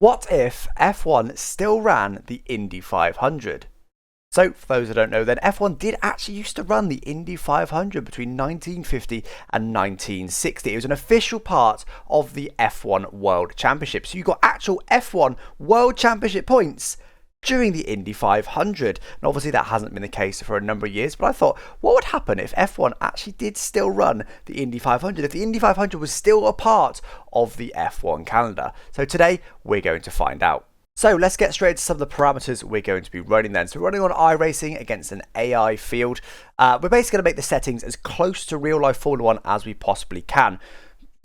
What if F1 still ran the Indy 500? So, for those who don't know, then F1 did actually used to run the Indy 500 between 1950 and 1960. It was an official part of the F1 World Championship. So you got actual F1 World Championship points during the Indy 500. And obviously that hasn't been the case for a number of years, but I thought, what would happen if F1 actually did still run the Indy 500, if the Indy 500 was still a part of the F1 calendar? So today we're going to find out. So let's get straight into some of the parameters we're going to be running then. So we're running on iRacing against an AI field. We're basically going to make the settings as close to real life Formula 1 as we possibly can.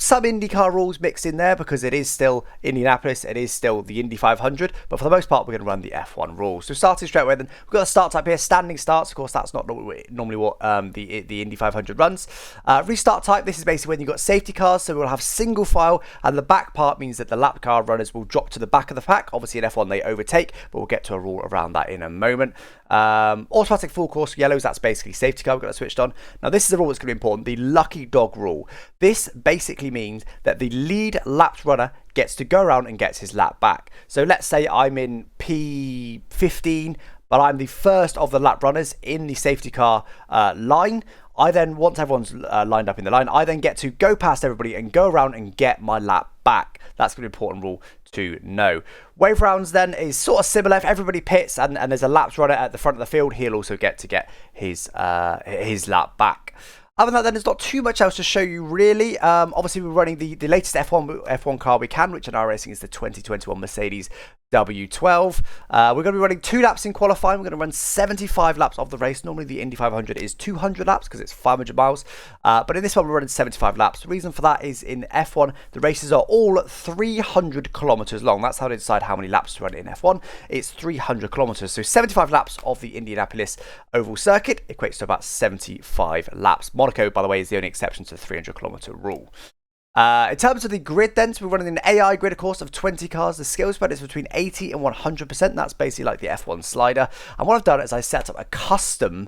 Some IndyCar rules mixed in there because it is still Indianapolis, it is still the Indy 500, but for the most part we're going to run the F1 rules. So starting straight away then, we've got a start type here, standing starts. Of course that's not normally what the Indy 500 runs. Restart type, this is basically when you've got safety cars, so we'll have single file, and the back part means that the lap car runners will drop to the back of the pack. Obviously in F1 they overtake, but we'll get to a rule around that in a moment. Automatic full course yellows, that's basically safety car, we've got that switched on. Now this is a rule that's going to be important, the lucky dog rule. This basically means that the lead lapped runner gets to go around and gets his lap back. So let's say I'm in P15, but I'm the first of the lap runners in the safety car line. I then, once everyone's lined up in the line, I then get to go past everybody and go around and get my lap back. That's going to be an important rule to know. Wave rounds then is sort of similar. If everybody pits and there's a laps runner at the front of the field, he'll also get to get his lap back. Other than that, then there's not too much else to show you really. Obviously, we're running the latest F1 car we can, which in our racing is the 2021 Mercedes W12. We're going to be running 2 laps in qualifying. We're going to run 75 laps of the race. Normally the Indy 500 is 200 laps because it's 500 miles. But in this one we're running 75 laps. The reason for that is in F1 the races are all 300 kilometers long. That's how they decide how many laps to run in F1. It's 300 kilometers. So 75 laps of the Indianapolis oval circuit equates to about 75 laps. Monaco, by the way, is the only exception to the 300 kilometer rule. In terms of the grid then, so we're running an AI grid, of course, of 20 cars. The skill spread is between 80 and 100%. That's basically like the F1 slider. And what I've done is I set up a custom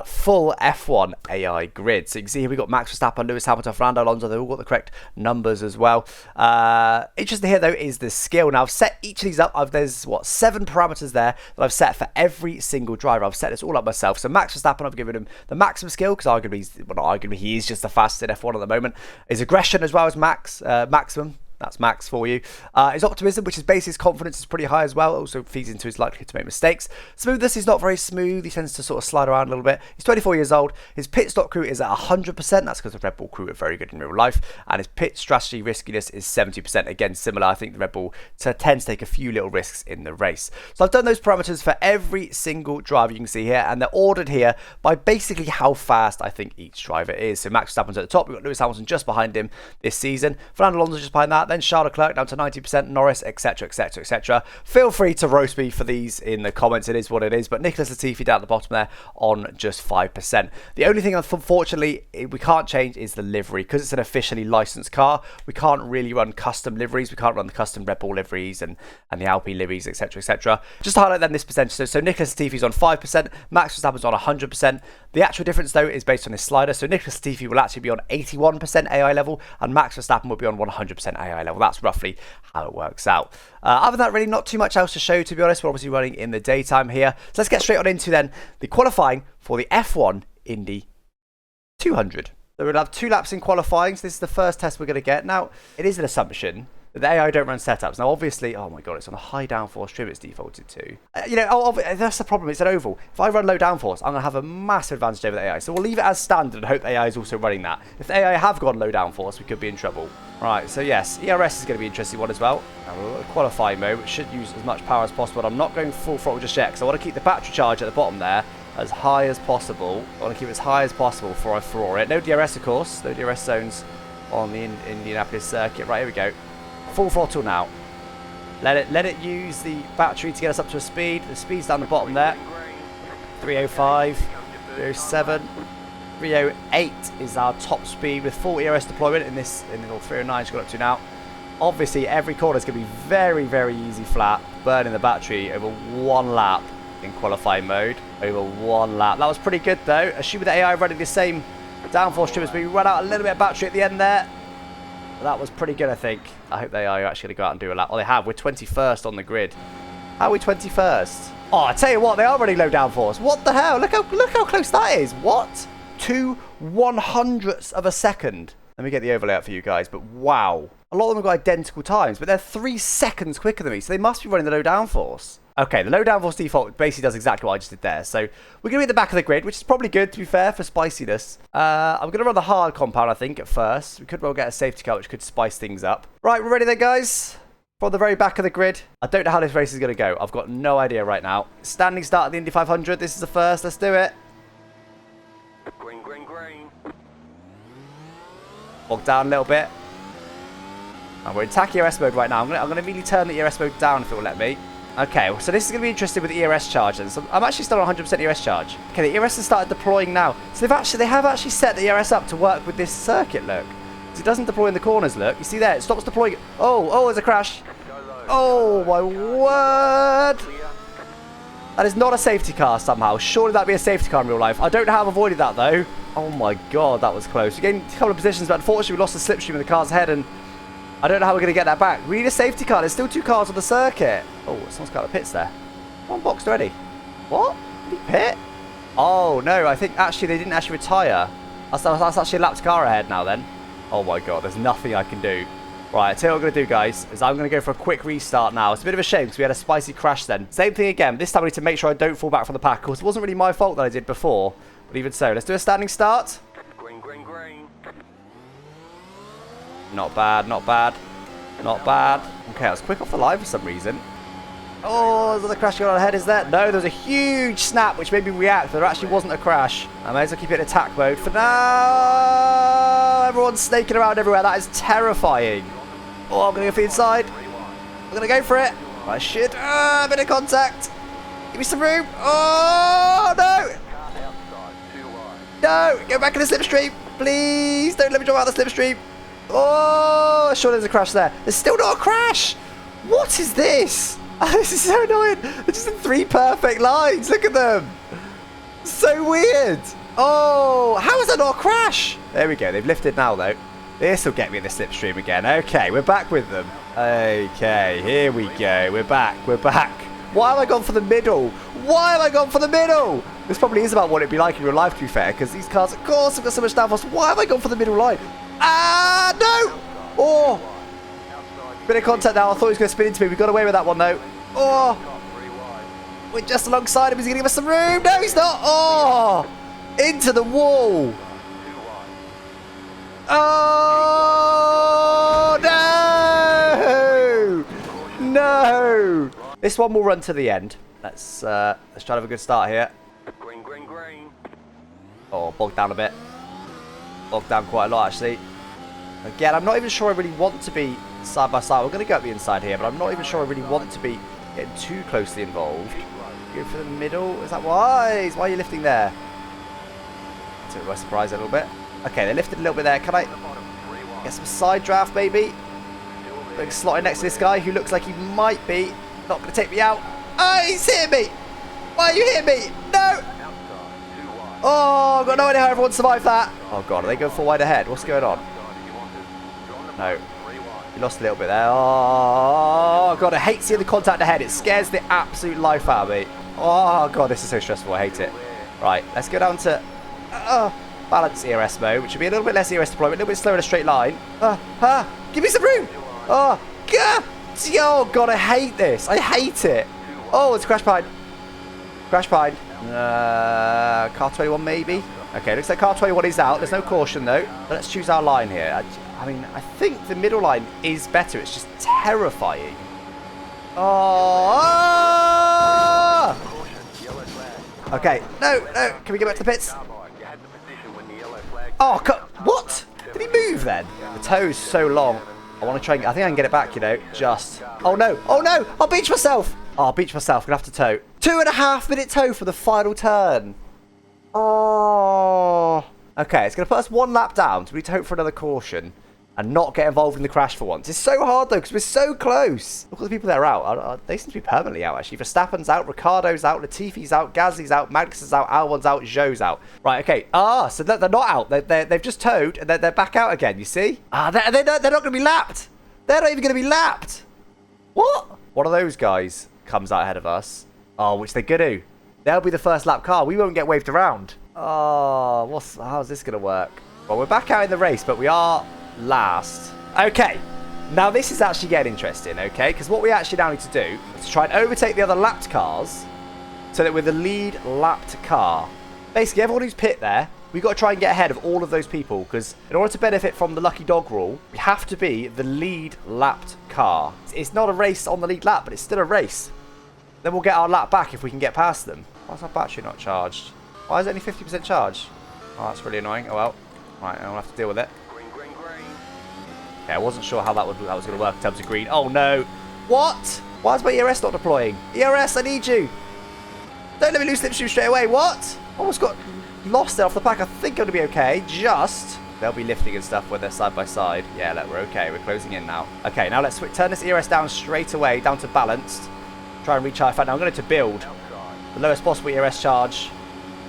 full F1 AI grid. So you can see here we've got Max Verstappen, Lewis Hamilton, Fernando Alonso. They've all got the correct numbers as well. Interesting here though is the skill. Now I've set each of these up. There's 7 parameters there that I've set for every single driver. I've set this all up myself. So Max Verstappen, I've given him the maximum skill because arguably he is just the fastest in F1 at the moment. His aggression as well as maximum. That's max for you. His optimism, which is based his confidence, is pretty high as well. It also feeds into his likelihood to make mistakes. Smoothness is not very smooth. He tends to sort of slide around a little bit. He's 24 years old. His pit stop crew is at 100%. That's because the Red Bull crew are very good in real life. And his pit strategy riskiness is 70%. Again, similar. I think the Red Bull tends to take a few little risks in the race. So I've done those parameters for every single driver you can see here. And they're ordered here by basically how fast I think each driver is. So Max Verstappen's at the top. We've got Lewis Hamilton just behind him this season. Fernando Alonso just behind that. Then Charles Leclerc down to 90%, Norris, etc, etc, etc. Feel free to roast me for these in the comments. It is what it is. But Nicholas Latifi down at the bottom there on just 5%. The only thing, unfortunately, we can't change is the livery. Because it's an officially licensed car, we can't really run custom liveries. We can't run the custom Red Bull liveries and the Alpine liveries, etc, etc. Just to highlight then this percentage. So Nicholas Latifi's on 5%, Max Verstappen's on 100%. The actual difference, though, is based on his slider. So Nicholas Latifi will actually be on 81% AI level, and Max Verstappen will be on 100% AI level. That's roughly how it works out. Other than that, really not too much else to show you, to be honest. We're obviously running in the daytime here. So let's get straight on into then the qualifying for the F1 Indy 200. So we'll have 2 laps in qualifying. So this is the first test we're going to get. Now, it is an assumption that the AI don't run setups. Now, obviously, oh my god, it's on a high downforce trim it's defaulted to. That's the problem. It's an oval. If I run low downforce, I'm going to have a massive advantage over the AI. So we'll leave it as standard and hope the AI is also running that. If the AI have gone low downforce, we could be in trouble. Right, so yes, ERS is going to be an interesting one as well. Now, we'll go qualifying mode, which should use as much power as possible. But I'm not going full throttle just yet, because I want to keep the battery charge at the bottom there as high as possible. I want to keep it as high as possible before I floor it. No DRS, of course. No DRS zones on the Indianapolis circuit. Right, here we go. Full throttle now. Let it use the battery to get us up to a speed. The speed's down the bottom there. 305, 307, 308 is our top speed with full ERS deployment in the 309 it's got up to now. Obviously, every corner is going to be very, very easy flat, burning the battery over 1 lap in qualifying mode. Over 1 lap. That was pretty good though. Assuming the AI running the same downforce trim as we run out a little bit of battery at the end there. That was pretty good, I think. I hope they are actually going to go out and do a lap. Oh, they have. We're 21st on the grid. How are we 21st? Oh, I tell you what, they are running low downforce. What the hell? Look how close that is. What? 2/100ths of a second. Let me get the overlay out for you guys, but wow. A lot of them have got identical times, but they're 3 seconds quicker than me, so they must be running the low downforce. Okay, the low downforce default basically does exactly what I just did there. So we're going to be at the back of the grid, which is probably good, to be fair, for spiciness. I'm going to run the hard compound, I think, at first. We could well get a safety car, which could spice things up. Right, we're ready then, guys. From the very back of the grid. I don't know how this race is going to go. I've got no idea right now. Standing start at the Indy 500. This is the first. Let's do it. Green, green, green. Walk down a little bit. And we're in tack ERS mode right now. I'm going to really turn the ERS mode down if it will let me. Okay, so this is going to be interesting with the ERS charge then. So I'm actually still on 100% ERS charge. Okay, the ERS has started deploying now. So they have actually set the ERS up to work with this circuit, look. So it doesn't deploy in the corners, look. You see there, it stops deploying. Oh, there's a crash. Oh, my word. That is not a safety car somehow. Surely that'd be a safety car in real life. I don't know how I've avoided that, though. Oh, my God, that was close. We gained a couple of positions, but unfortunately we lost the slipstream in the car's ahead, and I don't know how we're going to get that back. We need a safety car. There's still 2 cars on the circuit. Oh, someone's got a pits there. One boxed already. What? Did he pit? Oh, no. I think actually they didn't actually retire. That's actually a lapped car ahead now then. Oh, my God. There's nothing I can do. Right, I tell you what I'm going to do, guys, is I'm going to go for a quick restart now. It's a bit of a shame because we had a spicy crash then. Same thing again. This time I need to make sure I don't fall back from the pack. Of course, it wasn't really my fault that I did before. But even so, let's do a standing start. Green, green, green. Not bad, not bad. Not bad. Okay, I was quick off the line for some reason. Oh, is there a crash going on ahead? Is there? No, there was a huge snap which made me react, but there actually wasn't a crash. I may as well keep it in attack mode for now. Everyone's snaking around everywhere. That is terrifying. Oh, I'm going to go for the inside. I'm going to go for it. I should. A bit of contact. Give me some room. Oh, no. No, go back in the slipstream. Please don't let me drop out of the slipstream. Oh, sure there's a crash there. There's still not a crash. What is this? This is so annoying. They're just in 3 perfect lines. Look at them. So weird. Oh, how is that not a crash? There we go. They've lifted now, though. This will get me in the slipstream again. Okay, we're back with them. Okay, here we go. We're back. We're back. Why have I gone for the middle? Why have I gone for the middle? This probably is about what it'd be like in real life, to be fair, because these cars, of course, have got so much downforce. Why have I gone for the middle line? Ah, no! Oh! Bit of contact now. I thought he was going to spin into me. We got away with that one, though. Oh! We're just alongside him. He's going to give us some room. No, he's not. Oh! Into the wall. Oh! No! No! This one will run to the end. Let's try to have a good start here. Green, green, green. Oh, bogged down a bit. Bogged down quite a lot, actually. Again, I'm not even sure I really want to be side by side. We're going to go up the inside here, but I'm not even sure I really want to be getting too closely involved. Go for the middle. Is that wise? Why are you lifting there? Took my surprise a little bit. Okay, they lifted a little bit there. Can I get some side draft, maybe? Slotting next to this guy who looks like he might be not going to take me out. Oh, he's hitting me. Why are you hitting me? No. Oh, I've got no idea how everyone survived that. Oh, God, are they going full wide ahead? What's going on? No. You lost a little bit there. Oh, God, I hate seeing the contact ahead. It scares the absolute life out of me. Oh, God, this is so stressful. I hate it. Right, let's go down to balance ERS mode, which would be a little bit less ERS deployment, a little bit slower in a straight line. Give me some room. Oh, God, I hate this. I hate it. Oh, it's a crash behind. Crash behind. Car 21 maybe. Okay, looks like car 21 is out. There's no caution though. But let's choose our line here. I mean, I think the middle line is better. It's just terrifying. Oh! Okay, no. Can we get back to the pits? Oh, what? Did he move then? The toe's so long. I want to try and... I think I can get it back, you know. Just... Oh, no. I'll beach myself. Oh, I'll beach myself. Gonna have to tow. 2.5 minute tow for the final turn. Oh. Okay, it's going to put us 1 lap down. So we need to hope for another caution. and not get involved in the crash for once. It's so hard though because we're so close. Look at the people that are out. They seem to be permanently out actually. Verstappen's out, Ricciardo's out, Latifi's out, Gasly's out, Magnussen's out, Albon's out, Zhou's out. Right, okay. So they're not out. They've just towed and they're back out again, you see? They're not going to be lapped. They're not even going to be lapped. What? One of those guys comes out ahead of us. Oh, which they're going to. They'll be the first lap car. We won't get waved around. Oh, how's this going to work? Well, we're back out in the race, but we are last. Okay, now this is actually getting interesting, okay? Because what we actually now need to do is try and overtake the other lapped cars so that we're the lead lapped car. Basically, everyone who's pit there, we've got to try and get ahead of all of those people because in order to benefit from the lucky dog rule, we have to be the lead lapped car. It's not a race on the lead lap, but it's still a race. Then we'll get our lap back if we can get past them. Why is our battery not charged? Why is it only 50% charge? Oh, that's really annoying. Oh well. Right, I'll have to deal with it. Green, green, green. Okay, I wasn't sure how that was going to work in terms of green. Oh no. What? Why is my ERS not deploying? ERS, I need you. Don't let me lose slipstream straight away. What? Almost got lost there off the pack. I think I'm going to be okay. Just. They'll be lifting and stuff when they're side by side. Yeah, look, we're okay. We're closing in now. Okay, now let's turn this ERS down straight away, down to balanced. Try and recharge. In fact, now I'm going to build the lowest possible ERS charge.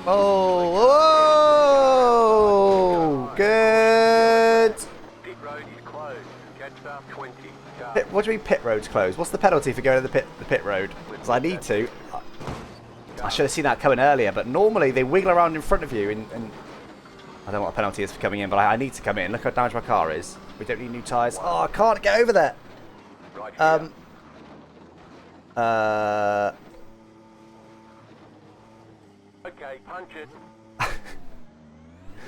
Oh, good. Pit road is closed. Catch up 20. What do you mean pit road's closed? What's the penalty for going to the pit road? Because I need to. I should have seen that coming earlier, but normally they wiggle around in front of you and I don't know what the penalty is for coming in, but I need to come in. Look how damaged my car is. We don't need new tyres. Oh, I can't get over there. Okay, punch it.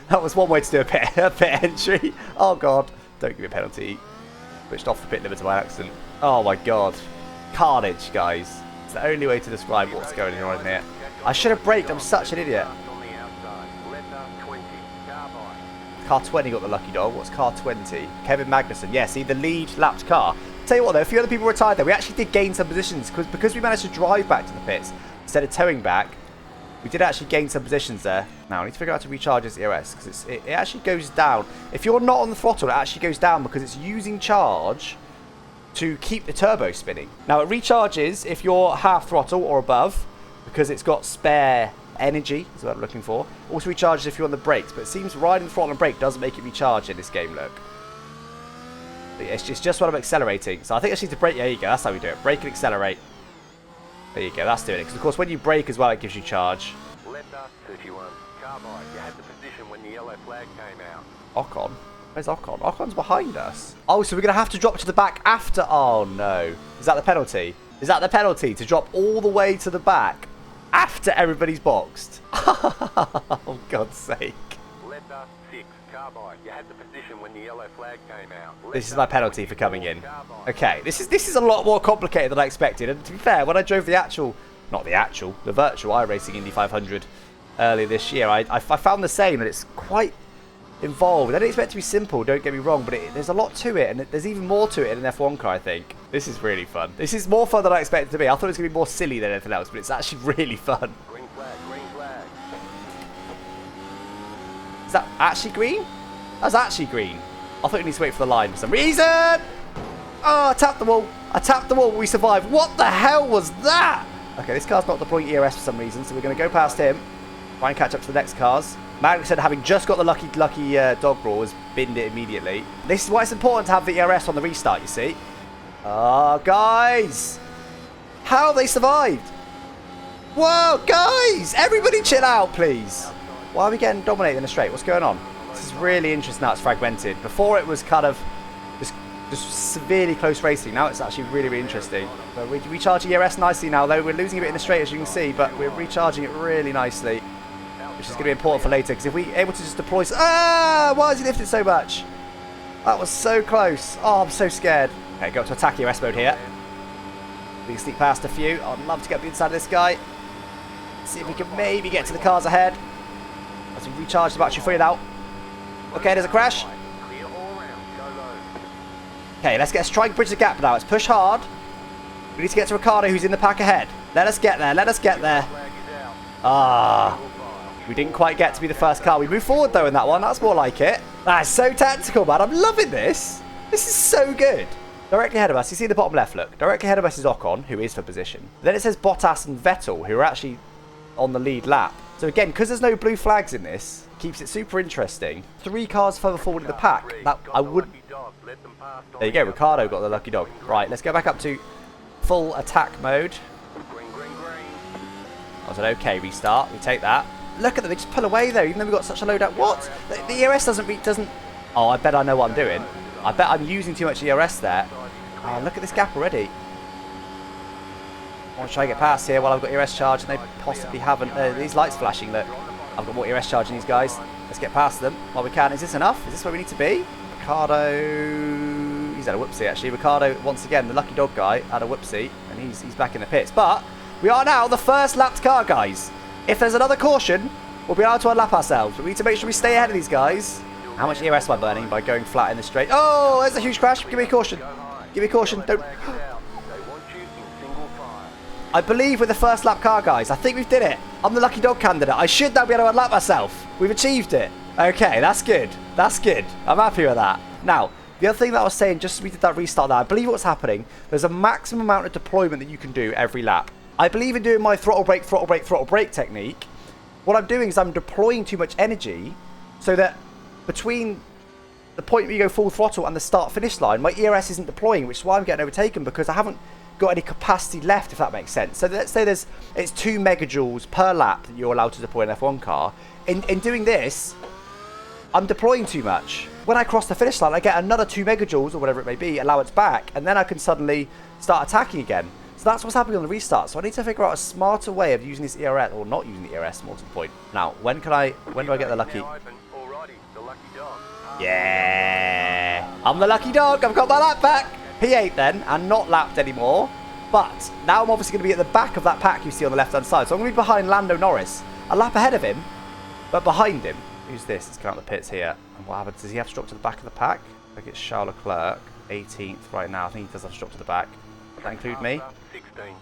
That was one way to do a pit entry. Oh god, don't give me a penalty. Switched off the pit limiter by accident. Oh my god, carnage, guys. It's the only way to describe what's going on in here. I should have braked. I'm such an idiot. Car 20 got the lucky dog. What's car 20? Kevin Magnussen. Yeah, see, the lead lapped car. Tell you what though, a few other people retired there. We actually did gain some positions because we managed to drive back to the pits instead of towing back. We did actually gain some positions there. Now, I need to figure out how to recharge this ERS because it actually goes down. If you're not on the throttle, it actually goes down because it's using charge to keep the turbo spinning. Now, it recharges if you're half throttle or above because it's got spare energy, is what I'm looking for. Also recharges if you're on the brakes, but it seems riding the throttle and brake doesn't make it recharge in this game, look. It's just when I'm accelerating. So I think I just need to brake. There you go, that's how we do it. Brake and accelerate. There you go, that's doing it. Because, of course, when you brake as well, it gives you charge. Left up 31. Carbide, you had the position when the yellow flag came out. Ocon? Where's Ocon? Ocon's behind us. Oh, so we're going to have to drop to the back after... Oh, no. Is that the penalty? Is that the penalty? To drop all the way to the back after everybody's boxed? Oh, God's sake. Left up 6. Carbide, you had the position when the yellow flag came out. This is my penalty for coming in. Okay, this is a lot more complicated than I expected. And to be fair, when I drove the virtual iRacing Indy 500 earlier this year, I found the same, and it's quite involved. I didn't expect it to be simple, don't get me wrong, but there's a lot to it, and there's even more to it in an F1 car, I think. This is really fun. This is more fun than I expected it to be. I thought it was going to be more silly than anything else, but it's actually really fun. Green flag, green flag. Is that actually green? That's actually green. I thought you need to wait for the line for some reason. Oh, I tapped the wall. I tapped the wall. We survived. What the hell was that? Okay, this car's not deploying ERS for some reason, so we're going to go past him. Try and catch up to the next cars. Magnussen, having just got the lucky dog roll, has binned it immediately. This is why it's important to have the ERS on the restart, you see. Oh, guys. How have they survived? Whoa, guys. Everybody chill out, please. Why are we getting dominated in the straight? What's going on? This is really interesting now it's fragmented. Before it was kind of just severely close racing. Now it's actually really, really interesting. So we're recharging ERS nicely now, though. We're losing a bit in the straight, as you can see, but we're recharging it really nicely, which is going to be important for later, because if we're able to just deploy... Ah! Why has he lifted so much? That was so close. Oh, I'm so scared. Okay, go to attack ERS mode here. We can sneak past a few. I'd love to get the inside of this guy. See if we can maybe get to the cars ahead. As we recharge the battery fully now. Okay, there's a crash. Okay, let's try and bridge the gap now. Let's push hard. We need to get to Ricciardo, who's in the pack ahead. Let us get there. Let us get there. Ah. We didn't quite get to be the first car. We moved forward, though, in that one. That's more like it. That's so tactical, man. I'm loving this. This is so good. Directly ahead of us, you see the bottom left, look. Directly ahead of us is Ocon, who is for position. Then it says Bottas and Vettel, who are actually on the lead lap. So again, because there's no blue flags in this, keeps it super interesting. 3 cars further forward in the pack. That I would. There you go, Ricardo got the lucky dog. Right, let's go back up to full attack mode. That was an okay restart. We take that. Look at them, they just pull away though, even though we've got such a loadout. What? The ERS doesn't. Oh, I bet I know what I'm doing. I bet I'm using too much ERS there. Oh, look at this gap already. I want to try and get past here while I've got ERS charge, and they possibly haven't. These lights flashing, look. I've got more ERS charge than these guys. Let's get past them while we can. Is this enough? Is this where we need to be? Ricardo... He's had a whoopsie, actually. Ricardo, once again, the lucky dog guy, had a whoopsie, and he's back in the pits. But we are now the first lapped car, guys. If there's another caution, we'll be able to unlap ourselves. But we need to make sure we stay ahead of these guys. How much ERS am I burning by going flat in the straight? Oh, there's a huge crash. Give me a caution. Give me a caution. Don't... I believe we're the first lap car, guys. I think we've did it. I'm the lucky dog candidate. I should now be able to unlap myself. We've achieved it. Okay, that's good. That's good. I'm happy with that. Now, the other thing that I was saying, just as we did that restart there, I believe what's happening, there's a maximum amount of deployment that you can do every lap. I believe in doing my throttle brake, throttle brake, throttle brake technique. What I'm doing is I'm deploying too much energy so that between the point where you go full throttle and the start-finish line, my ERS isn't deploying, which is why I'm getting overtaken, because I haven't got any capacity left, if that makes sense. So let's say it's 2 megajoules per lap that you're allowed to deploy in an F1 car. In doing this, I'm deploying too much. When I cross the finish line, I get another 2 megajoules, or whatever it may be, allowance back, and then I can suddenly start attacking again. So that's what's happening on the restart. So I need to figure out a smarter way of using this ERS, or not using the ERS, more to the point. Now, when do I get the lucky... Yeah, I'm the lucky dog. I've got my lap back. P8 then, and not lapped anymore. But now I'm obviously going to be at the back of that pack you see on the left-hand side. So I'm going to be behind Lando Norris. A lap ahead of him, but behind him. Who's this? Let's go out the pits here. And what happens? Does he have to drop to the back of the pack? I think it's Charles Leclerc, 18th right now. I think he does have to drop to the back. Does that include me?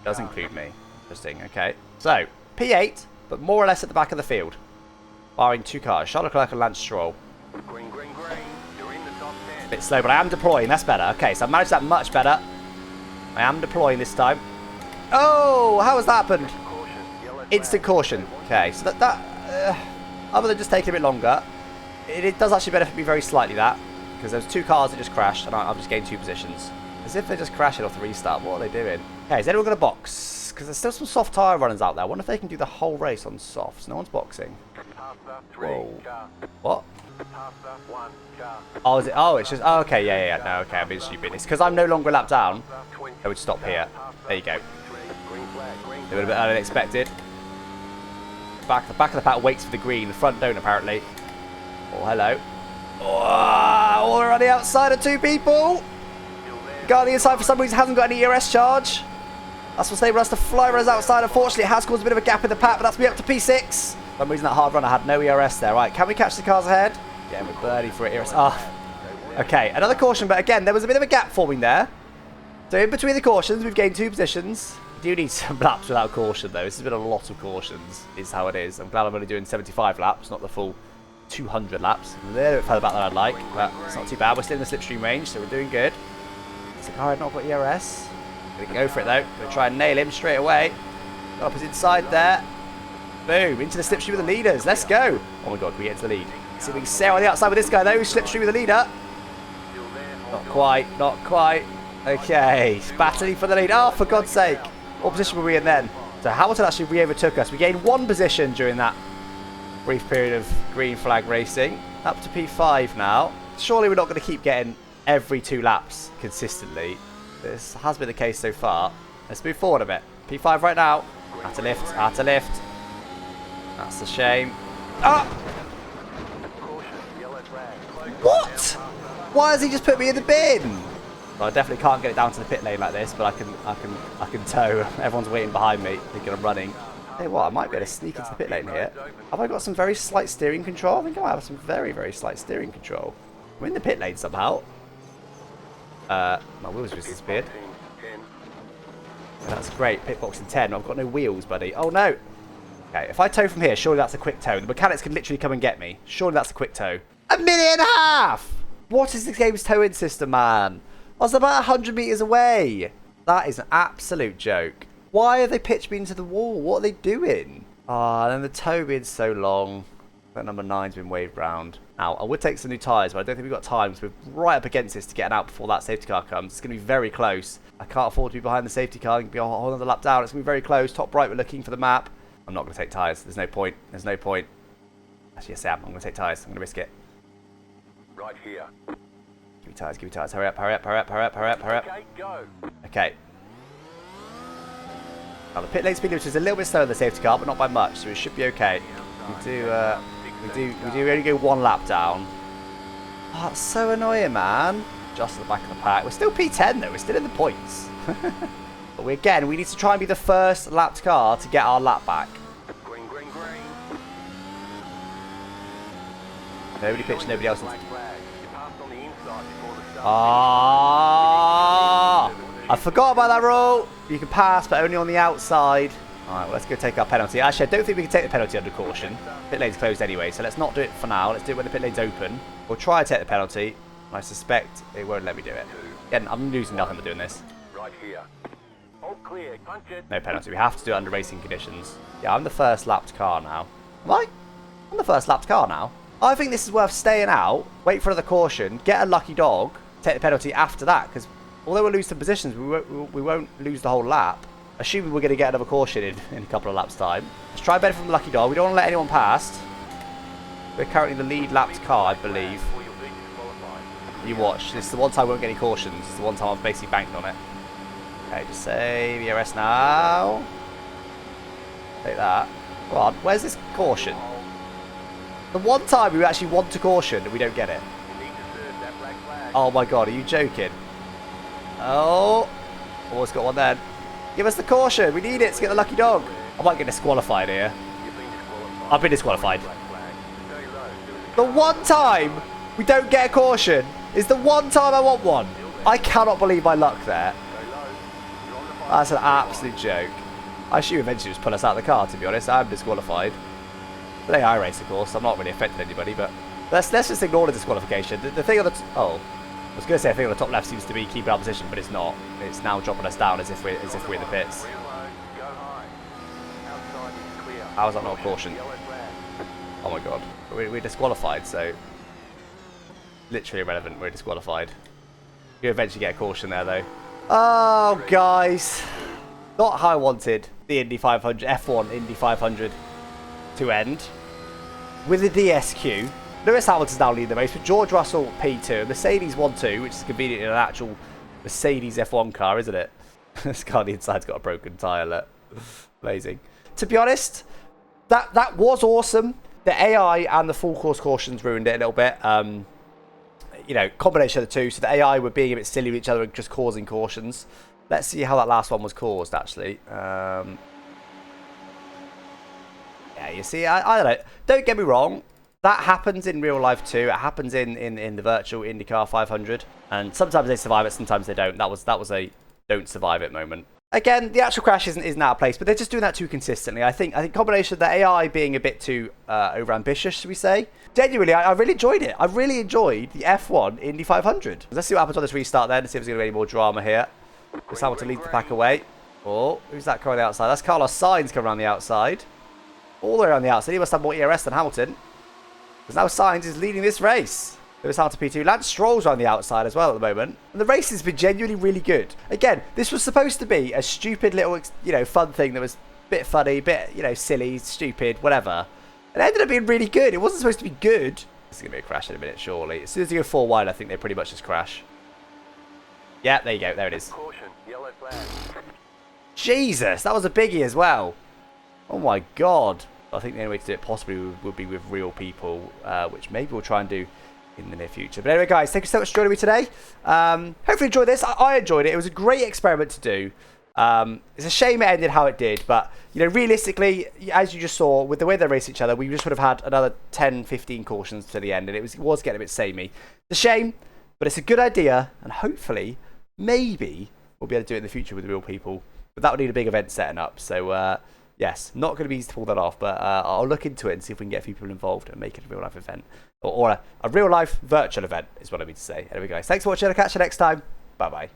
Does include me. Interesting. Okay. So, P8, but more or less at the back of the field. Barring 2 cars. Charles Leclerc and Lance Stroll. Green, green, green. You're in the top 10. Bit slow, but I am deploying. That's better. Okay, so I've managed that much better. I am deploying this time. Oh, how has that happened? Instant caution. Okay, so other than just taking a bit longer, it does actually benefit me very slightly, that. Because there's 2 cars that just crashed, and I've just gained 2 positions. As if they're just crashing off the restart. What are they doing? Okay, is anyone going to box? Because there's still some soft tyre runners out there. I wonder if they can do the whole race on softs. No one's boxing. Whoa. What? Oh, is it? Oh, it's just... Oh, okay, yeah. No, okay, I'm being stupid. It's because I'm no longer a lap down. I would stop here. There you go. A little bit earlier than expected. The back of the pack waits for the green. The front don't, apparently. Oh, hello. Oh, we're on the outside of 2 people. The guy on the inside, for some reason, hasn't got any ERS charge. That's what's able us to fly us outside. Unfortunately, it has caused a bit of a gap in the pack, but that's me up to P6. For some reason, that hard run, I had no ERS there. Right, can we catch the cars ahead? Yeah, we're birdie for it. ERS. Oh. Okay, another caution, but again, there was a bit of a gap forming there. So in between the cautions, we've gained 2 positions. We do need some laps without caution, though. This has been a lot of cautions, is how it is. I'm glad I'm only doing 75 laps, not the full 200 laps. A little bit further back than I'd like, but it's not too bad. We're still in the slipstream range, so we're doing good. Is the car had not got ERS? Gonna go for it, though. Gonna try and nail him straight away. Got up his inside there. Boom, into the slipstream with the leaders. Let's go. Oh my god, can we get into the lead? See if we can sail on the outside with this guy, though. Slipstream with the leader. Not quite, not quite. Okay, battling for the lead. Oh, for God's sake. What position were we in then? So Hamilton actually re-overtook us. We gained 1 position during that brief period of green flag racing. Up to P5 now. Surely we're not going to keep getting every 2 laps consistently. This has been the case so far. Let's move forward a bit. P5 right now. Out to lift, out to lift. That's a shame. Ah! What? Why has he just put me in the bin? Well, I definitely can't get it down to the pit lane like this, but I can tow. Everyone's waiting behind me, thinking I'm running. Hey, what? I might be able to sneak into the pit lane here. Have I got some very slight steering control? I think I might have some very, very slight steering control. I'm in the pit lane somehow. My wheels just disappeared. That's great. Pitbox in 10. I've got no wheels, buddy. Oh, no. Okay, if I tow from here, surely that's a quick tow. The mechanics can literally come and get me. Surely that's a quick tow. A minute and a half! What is this game's towing system, man? I was about 100 metres away. That is an absolute joke. Why have they pitched me into the wall? What are they doing? Ah, and then the tow being so long. That number 9's been waved round. Now, I would take some new tyres, but I don't think we've got time because we're right up against this to get out before that safety car comes. It's going to be very close. I can't afford to be behind the safety car and be a whole other lap down. It's going to be very close. Top right, we're looking for the map. I'm not going to take tyres. There's no point. There's no point. Actually, yes, I am. I'm going to take tyres. I'm going to risk it. Right here. Give me tyres. Give me tyres. Hurry up, hurry up, hurry up, hurry up, hurry up, hurry up. Okay, go. Okay. Now, the pit lane speed limit is a little bit slower than the safety car, but not by much, so it should be okay. We do only go one lap down. Oh, that's so annoying, man. Just at the back of the pack. We're still P10 though. We're still in the points. But we need to try and be the first lapped car to get our lap back. Green, green, green. Nobody pitched, nobody else. Black flag. You passed on the inside before the start. Ah! I forgot about that rule. You can pass, but only on the outside. Alright, well, let's go take our penalty. Actually, I don't think we can take the penalty under caution. Pit lane's closed anyway, so let's not do it for now. Let's do it when the pit lane's open. We'll try to take the penalty. I suspect it won't let me do it. Again, I'm losing nothing by doing this. Right here. All clear. Punch it. No penalty. We have to do it under racing conditions. Yeah, I'm the first lapped car now. Am I? I'm the first lapped car now. I think this is worth staying out, wait for another caution, get a lucky dog, take the penalty after that, because although we'll lose some positions, we won't lose the whole lap. Assuming we're going to get another caution in a couple of laps' time. Let's try better from the lucky dog. We don't want to let anyone past. We're currently the lead lapped car, I believe. You watch. This is the one time we won't get any cautions. It's the one time I've basically banked on it. Okay, just save ERS now. Take that. Come on, where's this caution? The one time we actually want a caution and we don't get it. Oh my god, are you joking? Oh, almost got one then. Give us the caution. We need it to get the lucky dog. I might get disqualified here. I've been disqualified. The one time we don't get a caution is the one time I want one. I cannot believe my luck there. That's an absolute joke. I should eventually just pull us out of the car, to be honest. I'm disqualified. Today I race, of course. I'm not really affecting anybody, but let's just ignore the disqualification. The thing on the... I was going to say, I think on the top left seems to be keeping our position, but it's not. It's now dropping us down as if we're in the pits. How is that not a caution? Oh my god. We're disqualified, so... Literally irrelevant, we're disqualified. You eventually get a caution there, though. Oh, guys. Not how I wanted the Indy 500, F1 Indy 500 to end. With a DSQ. Lewis Hamilton's now leading the race with George Russell P2, Mercedes 1-2, which is convenient in an actual Mercedes F1 car, isn't it? This car on the inside's got a broken tyre, look. Amazing. To be honest, that was awesome. The AI and the full course cautions ruined it a little bit. You know, combination of the two. So the AI were being a bit silly with each other and just causing cautions. Let's see how that last one was caused, actually. Yeah, you see, I don't know. Don't get me wrong. That happens in real life too. It happens in the virtual IndyCar 500, and sometimes they survive it, sometimes they don't. That was a don't survive it moment. Again, the actual crash isn't out of place, but they're just doing that too consistently. I think combination of the AI being a bit too overambitious, should we say? Genuinely, I really enjoyed it. I really enjoyed the F1 Indy 500. Let's see what happens on this restart then. Let's see if there's going to be any more drama here. Just Hamilton leads the pack away. Oh, who's that coming on the outside? That's Carlos Sainz coming around the outside. All the way around the outside. He must have more ERS than Hamilton. Because now Sainz is leading this race. Lewis Hamilton P2. Lance Stroll's on the outside as well at the moment. And the race has been genuinely really good. Again, this was supposed to be a stupid little, fun thing that was a bit funny, a bit, silly, stupid, whatever. It ended up being really good. It wasn't supposed to be good. This is going to be a crash in a minute, surely. As soon as you go 4 wide, I think they pretty much just crash. Yeah, there you go. There it is. Caution, yellow flag. Jesus, that was a biggie as well. Oh my god. I think the only way to do it possibly would be with real people, which maybe we'll try and do in the near future. But anyway, guys, thank you so much for joining me today. Hopefully you enjoyed this. I enjoyed it. It was a great experiment to do. It's a shame it ended how it did, but realistically, as you just saw, with the way they race each other, we just would have had another 10, 15 cautions to the end, and it was getting a bit samey. It's a shame, but it's a good idea, and hopefully, maybe we'll be able to do it in the future with real people. But that would need a big event setting up. So Yes, not going to be easy to pull that off, but I'll look into it and see if we can get a few people involved and make it a real life event. Or a real life virtual event is what I mean to say. Anyway, guys, thanks for watching. I'll catch you next time. Bye bye.